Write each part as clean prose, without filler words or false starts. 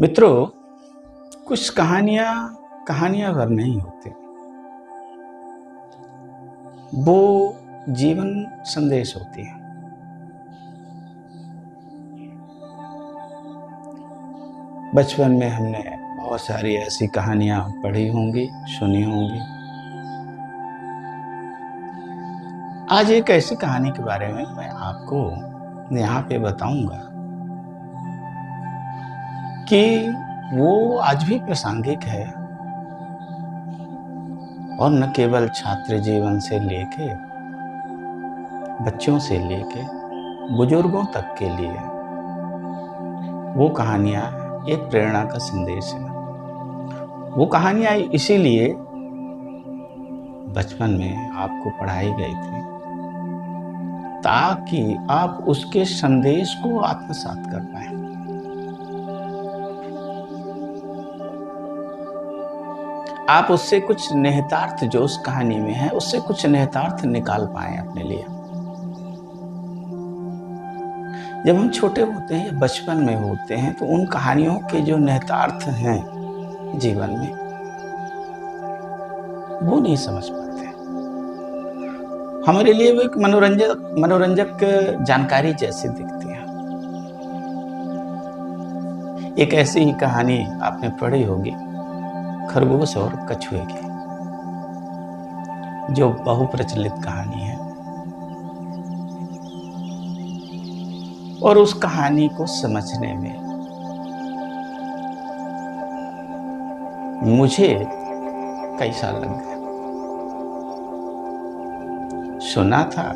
मित्रों, कुछ कहानियां कहानियां भर नहीं होती, वो जीवन संदेश होती है। बचपन में हमने बहुत सारी ऐसी कहानियां पढ़ी होंगी, सुनी होंगी। आज एक ऐसी कहानी के बारे में मैं आपको यहाँ पे बताऊंगा कि वो आज भी प्रासंगिक है और न केवल छात्र जीवन से लेके बच्चों से लेके बुजुर्गों तक के लिए वो कहानियां एक प्रेरणा का संदेश है। वो कहानियां इसीलिए बचपन में आपको पढ़ाई गई थी ताकि आप उसके संदेश को आत्मसात कर पाए। आप उससे कुछ निहितार्थ जो उस कहानी में है, उससे कुछ निहितार्थ निकाल पाए अपने लिए। जब हम छोटे होते हैं या बचपन में होते हैं तो उन कहानियों के जो निहितार्थ हैं जीवन में, वो नहीं समझ पाते। हमारे लिए वो एक मनोरंजक जानकारी जैसी दिखती है। एक ऐसी ही कहानी आपने पढ़ी होगी, खरगोश और कछुए की, जो बहुप्रचलित कहानी है। और उस कहानी को समझने में मुझे कई साल लग गए। सुना था,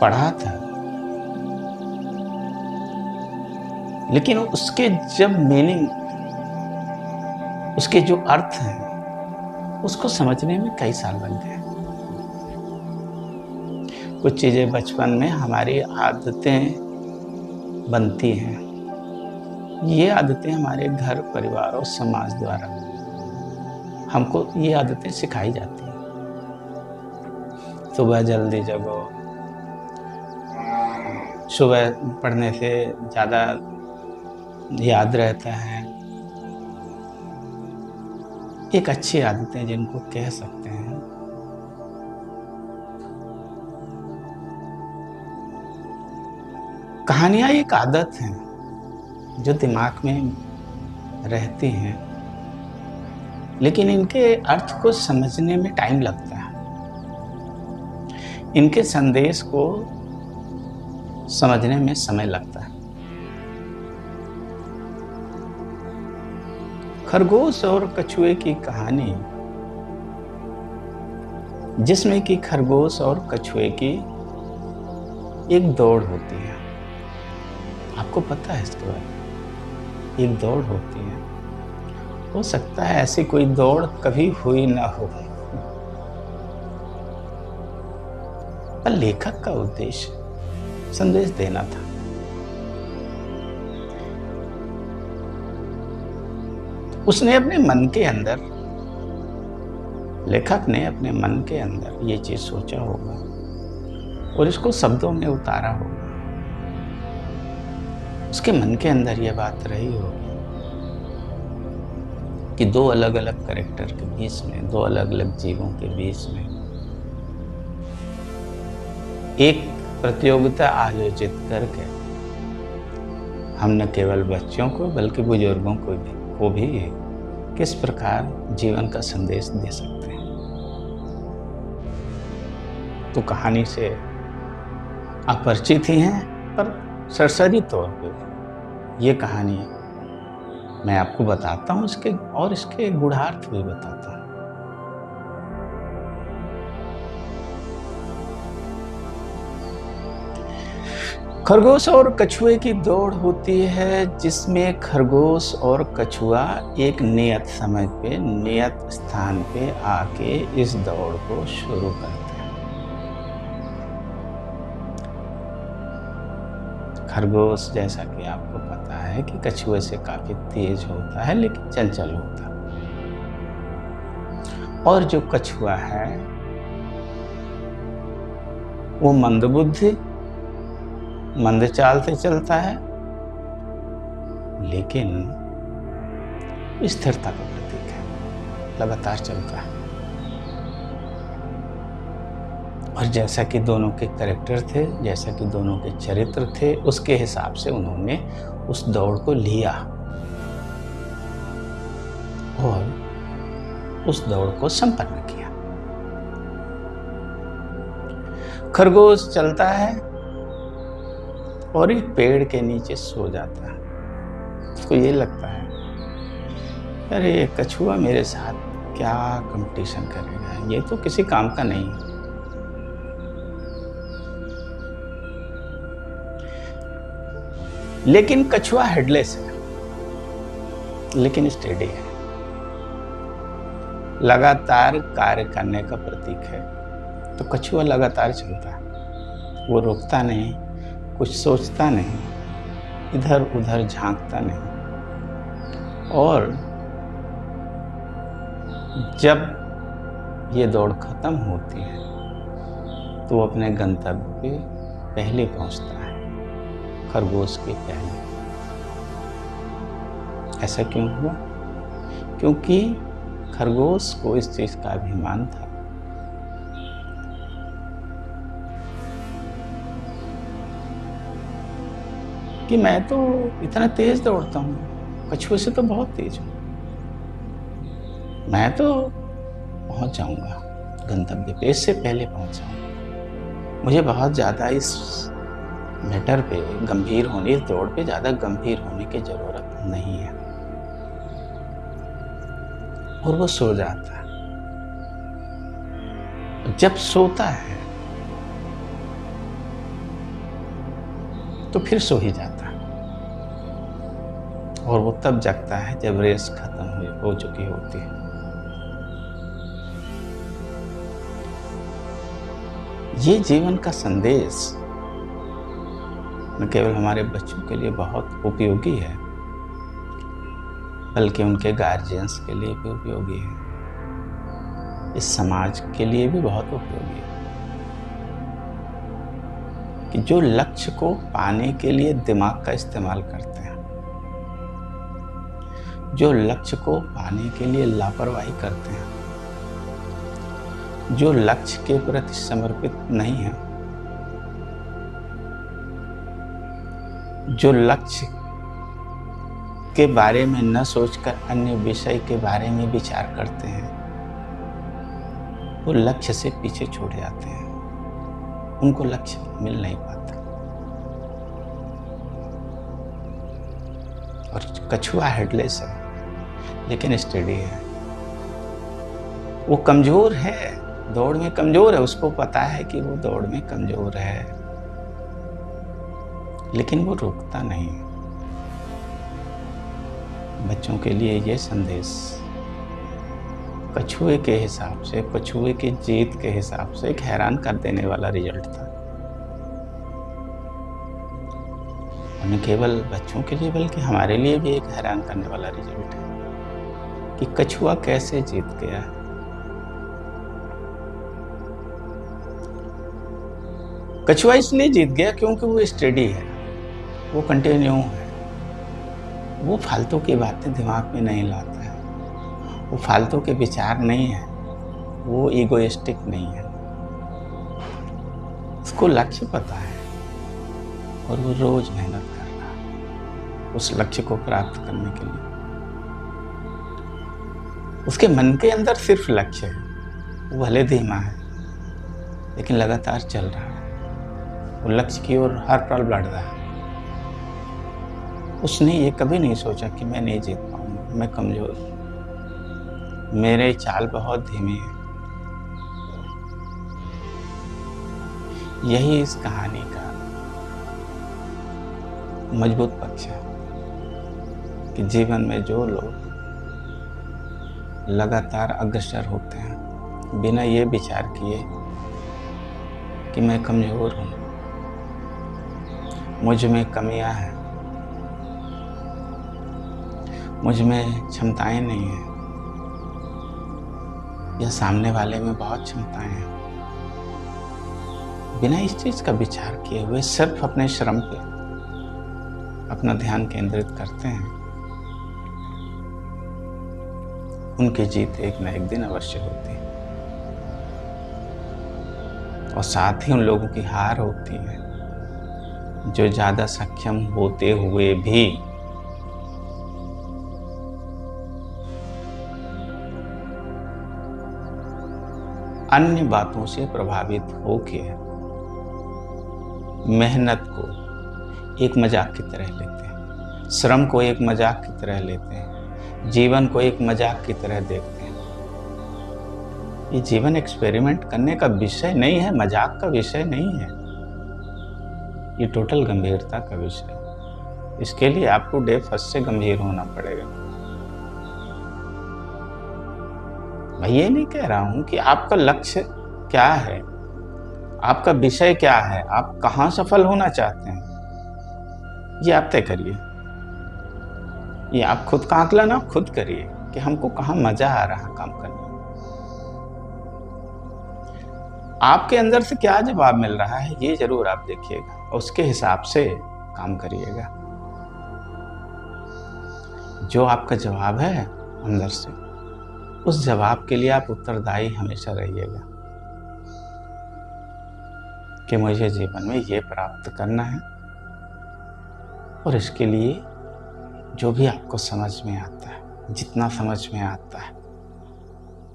पढ़ा था, लेकिन उसके जब मीनिंग, उसके जो अर्थ हैं, उसको समझने में कई साल लग गए। कुछ चीजें बचपन में हमारी आदतें बनती हैं। ये आदतें हमारे घर, परिवार और समाज द्वारा हमको ये आदतें सिखाई जाती हैं। सुबह जल्दी जगो, सुबह पढ़ने से ज़्यादा याद रहता है। एक अच्छी आदतें जिनको कह सकते हैं। कहानियां एक आदत है जो दिमाग में रहती हैं, लेकिन इनके अर्थ को समझने में टाइम लगता है। इनके संदेश को समझने में समय लगता है। खरगोश और कछुए की कहानी, जिसमें कि खरगोश और कछुए की एक दौड़ होती है। आपको पता है इसके बारे में? एक दौड़ होती है। हो सकता है ऐसी कोई दौड़ कभी हुई ना हो, पर लेखक का उद्देश्य संदेश देना था। उसने अपने मन के अंदर, लेखक ने अपने मन के अंदर ये चीज सोचा होगा और इसको शब्दों में उतारा होगा। उसके मन के अंदर यह बात रही होगी कि दो अलग अलग कैरेक्टर के बीच में, दो अलग अलग जीवों के बीच में एक प्रतियोगिता आयोजित करके हम न केवल बच्चों को बल्कि बुजुर्गों को भी किस प्रकार जीवन का संदेश दे सकते हैं। तो कहानी से आप परिचित ही हैं, पर सरसरी तौर पे ये कहानी मैं आपको बताता हूँ, इसके गूढ़ार्थ भी बताता हूँ। खरगोश और कछुए की दौड़ होती है, जिसमें खरगोश और कछुआ एक नियत समय पे, नियत स्थान पे आके इस दौड़ को शुरू करते हैं। खरगोश, जैसा कि आपको पता है, कि कछुए से काफी तेज होता है लेकिन चंचल होता है। और जो कछुआ है वो मंदबुद्धि, मंद चाल से चलता है लेकिन स्थिरता का प्रतीक है, लगातार चलता है। और जैसा कि दोनों के कैरेक्टर थे, जैसा कि दोनों के चरित्र थे, उसके हिसाब से उन्होंने उस दौड़ को लिया और उस दौड़ को संपन्न किया। खरगोश चलता है और एक पेड़ के नीचे सो जाता है। उसको ये लगता है, अरे कछुआ मेरे साथ क्या कंपटीशन करेगा, ये तो किसी काम का नहीं है। लेकिन कछुआ हेडलेस है, लेकिन स्टेडी है, लगातार कार्य करने का प्रतीक है। तो कछुआ लगातार चलता है, वो रुकता नहीं, कुछ सोचता नहीं, इधर उधर झांकता नहीं। और जब ये दौड़ खत्म होती है तो वो अपने गंतव्य पे पहले पहुंचता है, खरगोश के पहले। ऐसा क्यों हुआ? क्योंकि खरगोश को इस चीज का अभिमान था कि मैं तो इतना तेज दौड़ता हूं, कछुए से तो बहुत तेज हूं, मैं तो पहुंच जाऊंगा गंतव्य पे, इससे पहले पहुंच जाऊंगा। मुझे बहुत ज्यादा इस मैटर पे गंभीर होने, इस दौड़ पे ज्यादा गंभीर होने की जरूरत नहीं है। और वो सो जाता है। जब सोता है तो फिर सो ही जाता है, और वो तब जगता है जब रेस खत्म हो चुकी होती है। ये जीवन का संदेश न केवल हमारे बच्चों के लिए बहुत उपयोगी है, बल्कि उनके गार्जियंस के लिए भी उपयोगी है, इस समाज के लिए भी बहुत उपयोगी है। कि जो लक्ष्य को पाने के लिए दिमाग का इस्तेमाल करते हैं, जो लक्ष्य को पाने के लिए लापरवाही करते हैं, जो लक्ष्य के प्रति समर्पित नहीं है, जो लक्ष्य के बारे में न सोचकर अन्य विषय के बारे में विचार करते हैं, वो लक्ष्य से पीछे छूट जाते हैं, उनको लक्ष्य मिल नहीं पाता। और कछुआ हेडलेस है, लेकिन स्टेडी है। वो कमजोर है, दौड़ में कमजोर है, उसको पता है कि वो दौड़ में कमजोर है, लेकिन वो रुकता नहीं। बच्चों के लिए ये संदेश कछुए के हिसाब से, कछुए की जीत के हिसाब से एक हैरान कर देने वाला रिजल्ट था। और न केवल बच्चों के लिए बल्कि हमारे लिए भी एक हैरान करने वाला रिजल्ट है कि कछुआ कैसे जीत गया। कछुआ इसलिए जीत गया क्योंकि वो स्टेडी है, वो कंटिन्यू है, वो फालतू की बातें दिमाग में नहीं लाता है, वो फालतू के विचार नहीं है, वो ईगोइस्टिक नहीं है। उसको लक्ष्य पता है और वो रोज मेहनत कर रहा है उस लक्ष्य को प्राप्त करने के लिए। उसके मन के अंदर सिर्फ लक्ष्य है, वो भले धीमा है लेकिन लगातार चल रहा है, वो लक्ष्य की ओर हर पल बढ़ रहा है। उसने ये कभी नहीं सोचा कि मैं नहीं जीत पाऊंगा, मैं कमजोर हूं, मेरे चाल बहुत धीमे है। यही इस कहानी का मजबूत पक्ष है कि जीवन में जो लोग लगातार अग्रसर होते हैं बिना ये विचार किए कि मैं कमजोर हूं, मुझ में कमियां हैं, मुझ में क्षमताएं नहीं हैं, या सामने वाले में बहुत क्षमताएं हैं, बिना इस चीज का विचार किए हुए सिर्फ अपने श्रम पे अपना ध्यान केंद्रित करते हैं, उनकी जीत एक न एक दिन अवश्य होती है। और साथ ही उन लोगों की हार होती है जो ज्यादा सक्षम होते हुए भी अन्य बातों से प्रभावित होके मेहनत को एक मजाक की तरह लेते हैं, श्रम को एक मजाक की तरह लेते हैं, जीवन को एक मजाक की तरह देखते हैं। ये जीवन एक्सपेरिमेंट करने का विषय नहीं है, मजाक का विषय नहीं है, ये टोटल गंभीरता का विषय है। इसके लिए आपको डे फर्स्ट से गंभीर होना पड़ेगा। मैं ये नहीं कह रहा हूं कि आपका लक्ष्य क्या है, आपका विषय क्या है, आप कहां सफल होना चाहते हैं, ये आप तय करिए। ये आप खुद का आकलन आप खुद करिए कि हमको कहां मजा आ रहा काम करने में। आपके अंदर से क्या जवाब मिल रहा है ये जरूर आप देखिएगा और उसके हिसाब से काम करिएगा। जो आपका जवाब है अंदर से, उस जवाब के लिए आप उत्तरदायी हमेशा रहिएगा कि मुझे जीवन में ये प्राप्त करना है। और इसके लिए जो भी आपको समझ में आता है, जितना समझ में आता है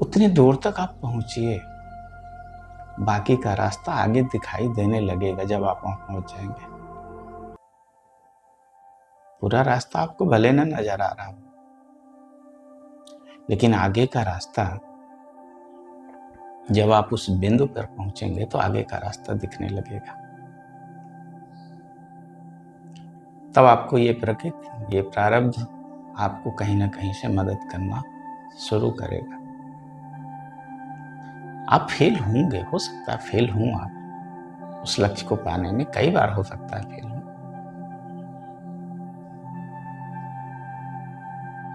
उतनी दूर तक आप पहुंचिए। बाकी का रास्ता आगे दिखाई देने लगेगा जब आप वहां पहुंच जाएंगे। पूरा रास्ता आपको भले न नजर आ रहा हो, लेकिन आगे का रास्ता जब आप उस बिंदु पर पहुंचेंगे तो आगे का रास्ता दिखने लगेगा। तब आपको ये प्रकृति, ये प्रारब्ध आपको कहीं ना कहीं से मदद करना शुरू करेगा। आप फेल होंगे, हो सकता है फेल हों आप उस लक्ष्य को पाने में, कई बार हो सकता है फेल हो,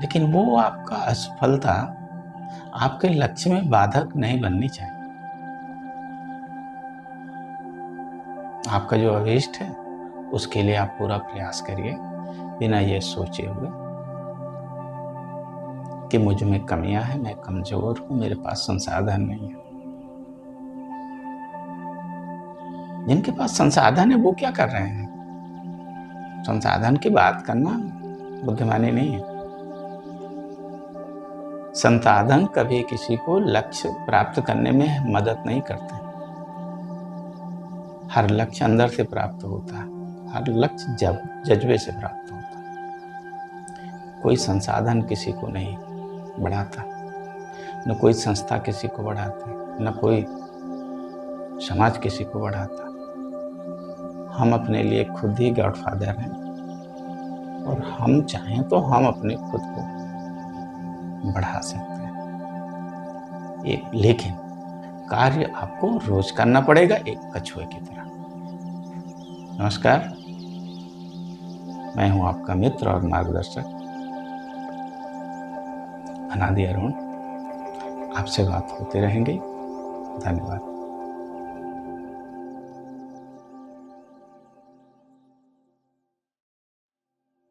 लेकिन वो आपका असफलता आपके लक्ष्य में बाधक नहीं बननी चाहिए। आपका जो अभीष्ट है उसके लिए आप पूरा प्रयास करिए, बिना ये सोचे हुए कि मुझ में कमियां हैं, मैं कमजोर हूं, मेरे पास संसाधन नहीं है। जिनके पास संसाधन है वो क्या कर रहे हैं? संसाधन की बात करना बुद्धिमानी नहीं है। संसाधन कभी किसी को लक्ष्य प्राप्त करने में मदद नहीं करते। हर लक्ष्य अंदर से प्राप्त होता है, हर लक्ष्य जज्बे से प्राप्त होता है। कोई संसाधन किसी को नहीं बढ़ाता, न कोई संस्था किसी को बढ़ाती, न कोई समाज किसी को बढ़ाता। हम अपने लिए खुद ही गॉडफादर हैं और हम चाहें तो हम अपने खुद को बढ़ा सकते हैं। लेकिन कार्य आपको रोज करना पड़ेगा, एक कछुए की तरह। नमस्कार, मैं हूं आपका मित्र और मार्गदर्शक अनादि अरुण। आपसे बात होते रहेंगे। धन्यवाद।